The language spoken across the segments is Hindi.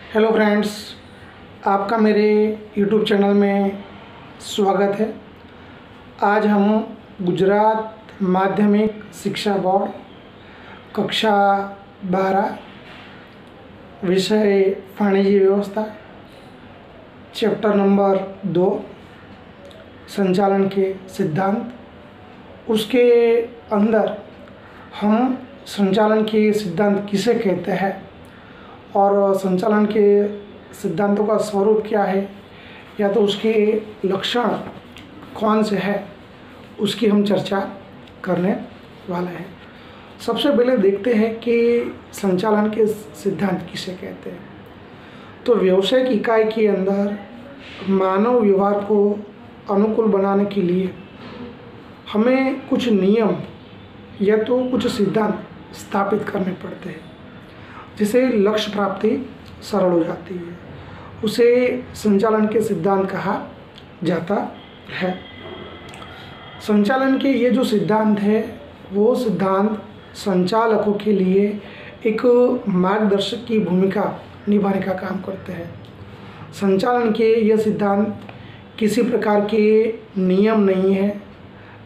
हेलो फ्रेंड्स, आपका मेरे यूट्यूब चैनल में स्वागत है। आज हम गुजरात माध्यमिक शिक्षा बोर्ड कक्षा 12 विषय वाणिज्य व्यवस्था चैप्टर नंबर 2 संचालन के सिद्धांत, उसके अंदर हम संचालन के सिद्धांत किसे कहते हैं और संचालन के सिद्धांतों का स्वरूप क्या है या तो उसके लक्षण कौन से हैं, उसकी हम चर्चा करने वाले हैं। सबसे पहले देखते हैं कि संचालन के सिद्धांत किसे कहते हैं। तो व्यावसायिक इकाई के अंदर मानव व्यवहार को अनुकूल बनाने के लिए हमें कुछ नियम या तो कुछ सिद्धांत स्थापित करने पड़ते हैं, जिसे लक्ष्य प्राप्ति सरल हो जाती है। उसे संचालन के सिद्धांत कहा जाता है। संचालन के ये जो सिद्धांत है वो सिद्धांत संचालकों के लिए एक मार्गदर्शक की भूमिका निभाने का काम करते हैं। संचालन के ये सिद्धांत किसी प्रकार के नियम नहीं है,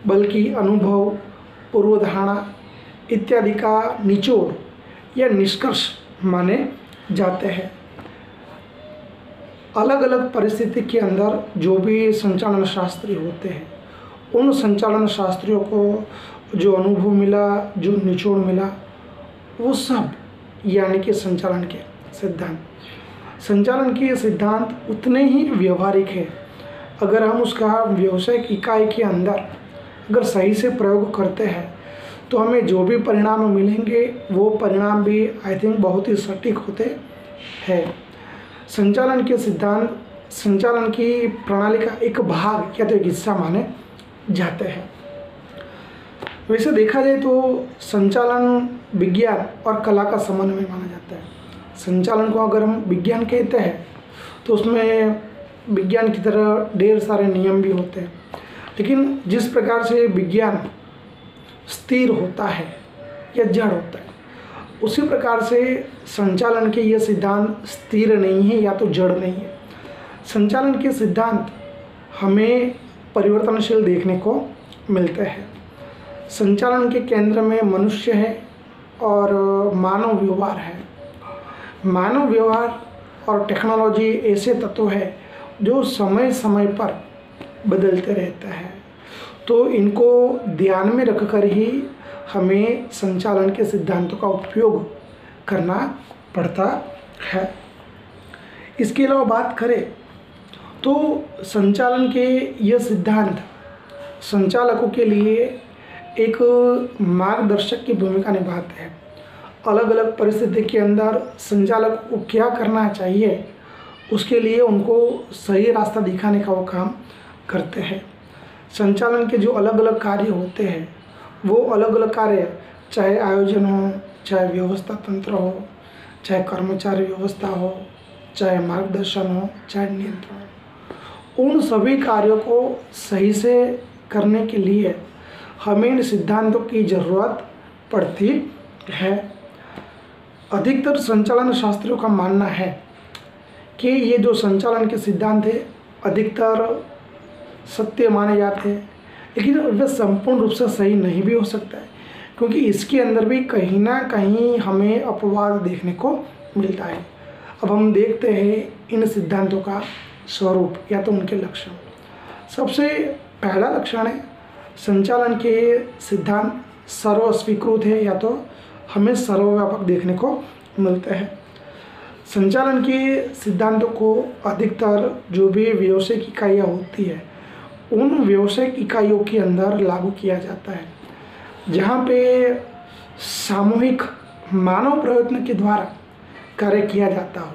बल्कि अनुभव, पूर्वधारणा इत्यादि का निचोड़ या निष्कर्ष माने जाते हैं। अलग अलग परिस्थिति के अंदर जो भी संचालन शास्त्री होते हैं, उन संचालन शास्त्रियों को जो अनुभव मिला, जो निचोड़ मिला, वो सब यानी कि संचालन के सिद्धांत। संचालन के सिद्धांत उतने ही व्यवहारिक है। अगर हम उसका व्यावसायिक इकाई के अंदर अगर सही से प्रयोग करते हैं तो हमें जो भी परिणाम मिलेंगे वो परिणाम भी आई थिंक बहुत ही सटीक होते हैं। संचालन के सिद्धांत संचालन की प्रणाली का एक भाग या तो एक हिस्सा माने जाते हैं। वैसे देखा जाए तो संचालन विज्ञान और कला का समन्वय माना जाता है। संचालन को अगर हम विज्ञान कहते हैं तो उसमें विज्ञान की तरह ढेर सारे नियम भी होते हैं, लेकिन जिस प्रकार से विज्ञान स्थिर होता है या जड़ होता है, उसी प्रकार से संचालन के ये सिद्धांत स्थिर नहीं है या तो जड़ नहीं है। संचालन के सिद्धांत हमें परिवर्तनशील देखने को मिलते हैं। संचालन के केंद्र में मनुष्य है और मानव व्यवहार है। मानव व्यवहार और टेक्नोलॉजी ऐसे तत्व है जो समय समय पर बदलते रहते हैं, तो इनको ध्यान में रखकर ही हमें संचालन के सिद्धांतों का उपयोग करना पड़ता है। इसके अलावा बात करें तो संचालन के ये सिद्धांत संचालकों के लिए एक मार्गदर्शक की भूमिका निभाते हैं। अलग अलग परिस्थिति के अंदर संचालक को क्या करना चाहिए, उसके लिए उनको सही रास्ता दिखाने का वो काम करते हैं। संचालन के जो अलग अलग कार्य होते हैं वो अलग अलग कार्य, चाहे आयोजन हो, चाहे व्यवस्था तंत्र हो, चाहे कर्मचारी व्यवस्था हो, चाहे मार्गदर्शन हो, चाहे नियंत्रण हो, उन सभी कार्यों को सही से करने के लिए हमें इन सिद्धांतों की ज़रूरत पड़ती है। अधिकतर संचालन शास्त्रियों का मानना है कि ये जो संचालन के सिद्धांत है अधिकतर सत्य माने जाते हैं, लेकिन वे संपूर्ण रूप से सही नहीं भी हो सकता है, क्योंकि इसके अंदर भी कहीं ना कहीं हमें अपवाद देखने को मिलता है। अब हम देखते हैं इन सिद्धांतों का स्वरूप या तो उनके लक्षण। सबसे पहला लक्षण है संचालन के सिद्धांत सर्वस्वीकृत है या तो हमें सर्वव्यापक देखने को मिलते हैं। संचालन के सिद्धांतों को अधिकतर जो भी व्यावसायिक इकाइयाँ होती है उन व्यावसायिक इकाइयों के अंदर लागू किया जाता है, जहाँ पे सामूहिक मानव प्रयत्न के द्वारा कार्य किया जाता हो,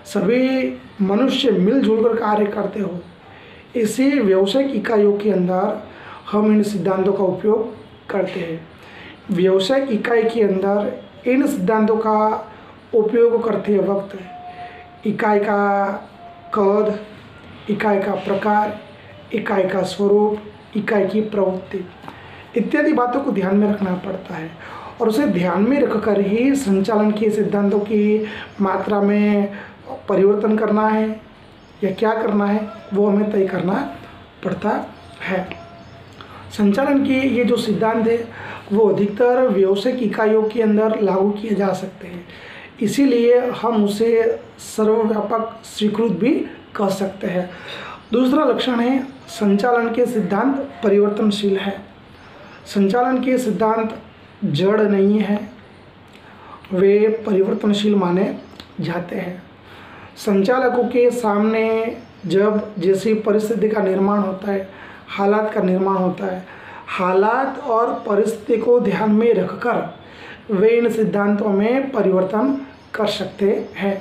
सभी मनुष्य मिलजुल कर कार्य करते हो। इसी व्यावसायिक इकाइयों के अंदर हम इन सिद्धांतों का उपयोग करते हैं। व्यावसायिक इकाई के अंदर इन सिद्धांतों का उपयोग करते वक्त इकाई का कद, इकाई का प्रकार, इकाई का स्वरूप, इकाई की प्रवृत्ति इत्यादि बातों को ध्यान में रखना पड़ता है। और उसे ध्यान में रखकर ही संचालन के सिद्धांतों की मात्रा में परिवर्तन करना है या क्या करना है वो हमें तय करना पड़ता है। संचालन के ये जो सिद्धांत है वो अधिकतर व्यावसायिक इकाइयों के अंदर लागू किए जा सकते हैं, इसीलिए हम उसे सर्वव्यापक स्वीकृत भी कह सकते हैं। दूसरा लक्षण है संचालन के सिद्धांत परिवर्तनशील है। संचालन के सिद्धांत जड़ नहीं है, वे परिवर्तनशील माने जाते हैं। संचालकों के सामने जब जैसी परिस्थिति का निर्माण होता है, हालात का निर्माण होता है, हालात और परिस्थिति को ध्यान में रखकर वे इन सिद्धांतों में परिवर्तन कर सकते हैं।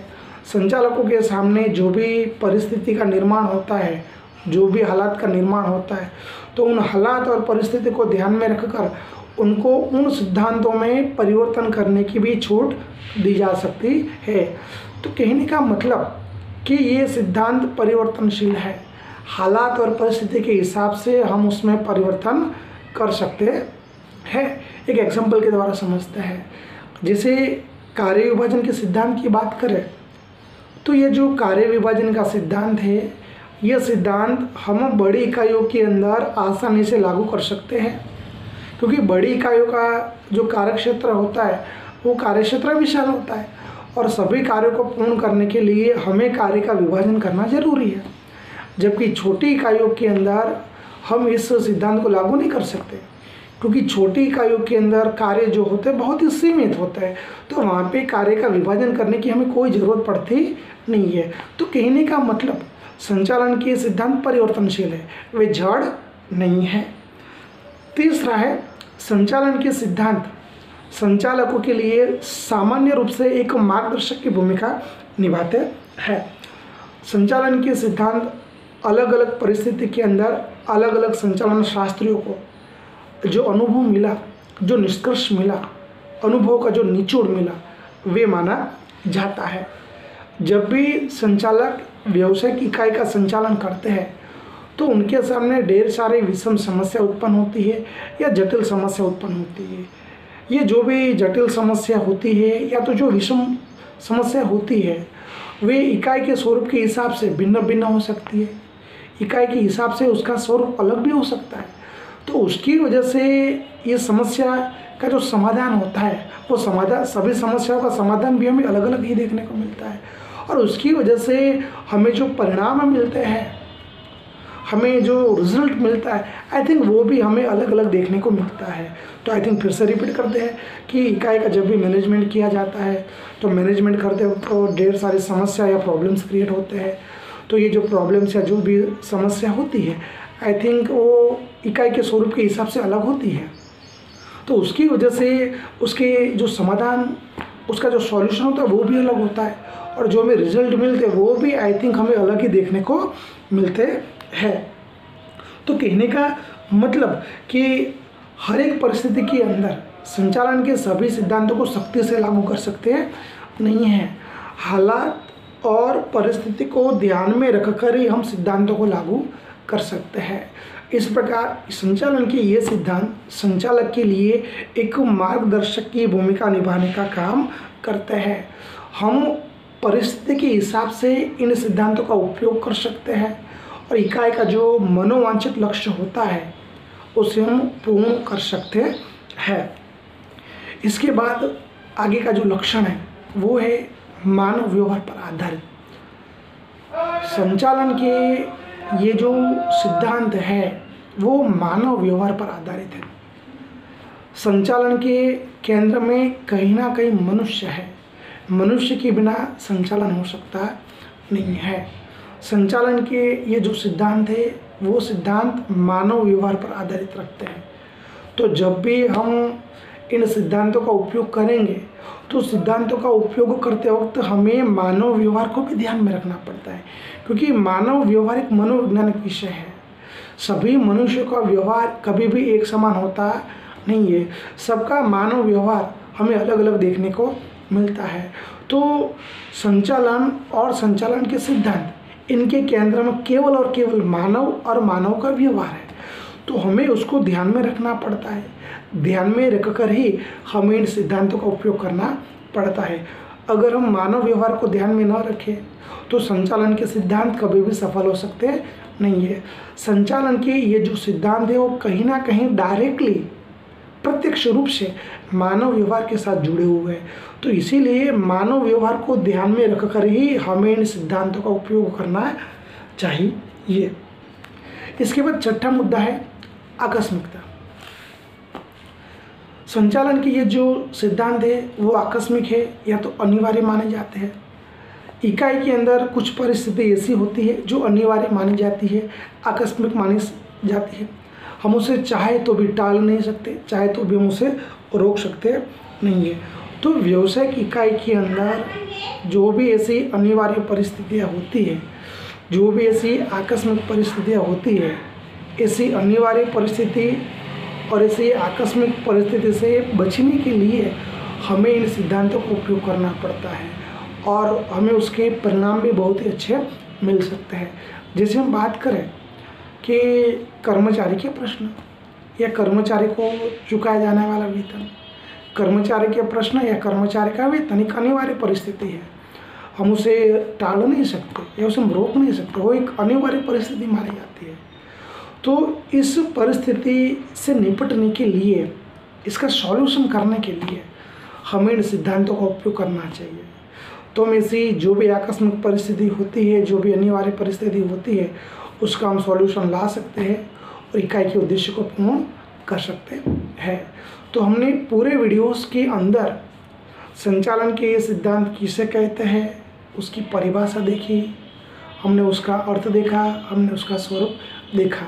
संचालकों के सामने जो भी परिस्थिति का निर्माण होता है, जो भी हालात का निर्माण होता है, तो उन हालात और परिस्थिति को ध्यान में रखकर उनको उन सिद्धांतों में परिवर्तन करने की भी छूट दी जा सकती है। तो कहने का मतलब कि ये सिद्धांत परिवर्तनशील है, हालात और परिस्थिति के हिसाब से हम उसमें परिवर्तन कर सकते हैं। एक एग्जाम्पल के द्वारा समझते हैं। जैसे कार्य विभाजन के सिद्धांत की बात करें तो ये जो कार्य विभाजन का सिद्धांत है, यह सिद्धांत हम बड़ी इकाइयों के अंदर आसानी से लागू कर सकते हैं, क्योंकि बड़ी इकाइयों का जो कार्यक्षेत्र होता है वो कार्यक्षेत्र विशाल होता है और सभी कार्यों को पूर्ण करने के लिए हमें कार्य का विभाजन करना जरूरी है। जबकि छोटी इकाइयों के अंदर हम इस सिद्धांत को लागू नहीं कर सकते, क्योंकि छोटी इकाइयों के अंदर कार्य जो होते हैं बहुत ही सीमित होता है, तो वहाँ पे कार्य का विभाजन करने की हमें कोई ज़रूरत पड़ती नहीं है। तो कहने का मतलब संचालन के सिद्धांत परिवर्तनशील है, वे जड़ नहीं है। तीसरा है संचालन के सिद्धांत संचालकों के लिए सामान्य रूप से एक मार्गदर्शक की भूमिका निभाते हैं। संचालन के सिद्धांत अलग अलग परिस्थिति के अंदर अलग अलग संचालन शास्त्रियों को जो अनुभव मिला, जो निष्कर्ष मिला, अनुभव का जो निचोड़ मिला, वे माना जाता है। जब भी संचालक व्यावसायिक इकाई का संचालन करते हैं तो उनके सामने ढेर सारी विषम समस्या उत्पन्न होती है या जटिल समस्या उत्पन्न होती है। ये जो भी जटिल समस्या होती है या तो जो विषम समस्या होती है वे इकाई के स्वरूप के हिसाब से भिन्न भिन्न हो सकती है, इकाई के हिसाब से उसका स्वरूप अलग भी हो सकता है। तो उसकी वजह से ये समस्या का जो समाधान होता है वो समाधान, सभी समस्याओं का समाधान भी हमें अलग अलग ही देखने को मिलता है, और उसकी वजह से हमें जो परिणाम मिलते हैं, हमें जो रिजल्ट मिलता है, आई थिंक वो भी हमें अलग अलग देखने को मिलता है। तो आई थिंक फिर से रिपीट करते हैं कि इकाई का जब भी मैनेजमेंट किया जाता है तो मैनेजमेंट करते वक्त तो ढेर सारी समस्या या प्रॉब्लम्स क्रिएट होते हैं। तो ये जो प्रॉब्लम्स या जो भी समस्या होती है आई थिंक वो इकाई के स्वरूप के हिसाब से अलग होती है, तो उसकी वजह से उसके जो समाधान, उसका जो सॉल्यूशन होता है वो भी अलग होता है, और जो हमें रिजल्ट मिलते हैं वो भी आई थिंक हमें अलग ही देखने को मिलते हैं। तो कहने का मतलब कि हर एक परिस्थिति के अंदर संचालन के सभी सिद्धांतों को सख्ती से लागू कर सकते हैं नहीं है। हालात और परिस्थिति को ध्यान में रखकर ही हम सिद्धांतों को लागू कर सकते हैं। इस प्रकार संचालन के ये सिद्धांत संचालक के लिए एक मार्गदर्शक की भूमिका निभाने का काम करते हैं। हम परिस्थिति के हिसाब से इन सिद्धांतों का उपयोग कर सकते हैं और इकाई का जो मनोवांछित लक्ष्य होता है उसे हम पूर्ण कर सकते हैं। इसके बाद आगे का जो लक्षण है वो है मानव व्यवहार पर आधारित। संचालन के ये जो सिद्धांत है वो मानव व्यवहार पर आधारित है। संचालन के केंद्र में कहीं ना कहीं मनुष्य है, मनुष्य के बिना संचालन हो सकता नहीं है। संचालन के ये जो सिद्धांत है वो सिद्धांत मानव व्यवहार पर आधारित रखते हैं। तो जब भी हम इन सिद्धांतों का उपयोग करेंगे तो सिद्धांतों का उपयोग करते वक्त हमें मानव व्यवहार को भी ध्यान में रखना पड़ता है, क्योंकि मानव व्यवहार एक मनोवैज्ञानिक विषय है। सभी मनुष्यों का व्यवहार कभी भी एक समान होता नहीं है, सबका मानव व्यवहार हमें अलग अलग देखने को मिलता है। तो संचालन और संचालन के सिद्धांत, इनके केंद्र में केवल और केवल मानव और मानव का व्यवहार है, तो हमें उसको ध्यान में रखना पड़ता है ध्यान में रखकर ही हमें इन सिद्धांतों का उपयोग करना पड़ता है। अगर हम मानव व्यवहार को ध्यान में न रखें तो संचालन के सिद्धांत कभी भी सफल हो सकते नहीं है। संचालन के ये जो सिद्धांत है वो कहीं ना कहीं डायरेक्टली प्रत्यक्ष रूप से मानव व्यवहार के साथ जुड़े हुए हैं। तो इसीलिए मानव व्यवहार को ध्यान में रखकर ही हमें इन सिद्धांतों का उपयोग करना चाहिए। इसके बाद छठा मुद्दा है आकस्मिकता। संचालन के ये जो सिद्धांत है वो आकस्मिक है या तो अनिवार्य माने जाते हैं। इकाई के अंदर कुछ परिस्थिति ऐसी होती है जो अनिवार्य मानी जाती है, आकस्मिक मानी जाती है। हम उसे चाहे तो भी टाल नहीं सकते, चाहे तो भी हम उसे रोक सकते नहीं है। तो व्यावसायिक इकाई के अंदर जो भी ऐसी अनिवार्य परिस्थितियाँ होती है, जो भी ऐसी आकस्मिक परिस्थितियाँ होती है, ऐसी अनिवार्य परिस्थिति और ऐसी आकस्मिक परिस्थिति से बचने के लिए हमें इन सिद्धांतों का उपयोग करना पड़ता है और हमें उसके परिणाम भी बहुत ही अच्छे मिल सकते हैं। जैसे हम बात करें कि कर्मचारी के प्रश्न या कर्मचारी को चुकाया जाने वाला वेतन, कर्मचारी के प्रश्न या कर्मचारी का वेतन एक अनिवार्य परिस्थिति है। हम उसे टाल नहीं सकते या उसे हम रोक नहीं सकते, वो एक अनिवार्य परिस्थिति मानी जाती है। तो इस परिस्थिति से निपटने के लिए, इसका सॉल्यूशन करने के लिए हमें इन सिद्धांतों का उपयोग करना चाहिए। तो हम ऐसी जो भी आकस्मिक परिस्थिति होती है, जो भी अनिवार्य परिस्थिति होती है, उसका हम सॉल्यूशन ला सकते हैं और इकाई के उद्देश्य को पूर्ण कर सकते हैं। तो हमने पूरे वीडियोस के अंदर संचालन के ये सिद्धांत किसे कहते हैं उसकी परिभाषा देखी, हमने उसका अर्थ देखा, हमने उसका स्वरूप देखा।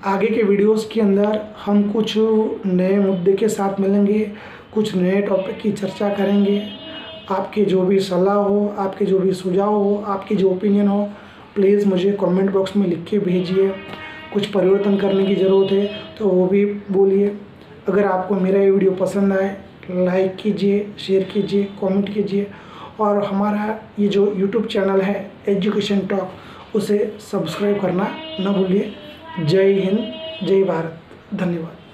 आगे के वीडियोस के अंदर हम कुछ नए मुद्दे के साथ मिलेंगे, कुछ नए टॉपिक की चर्चा करेंगे। आपके जो भी सलाह हो, आपके जो भी सुझाव हो, आपकी जो ओपिनियन हो, प्लीज़ मुझे कमेंट बॉक्स में लिख के भेजिए। कुछ परिवर्तन करने की ज़रूरत है तो वो भी बोलिए। अगर आपको मेरा ये वीडियो पसंद आए, लाइक कीजिए, शेयर कीजिए, कमेंट कीजिए और हमारा ये जो यूट्यूब चैनल है एजुकेशन टॉक, उसे सब्सक्राइब करना न भूलिए। जय हिंद, जय भारत, धन्यवाद।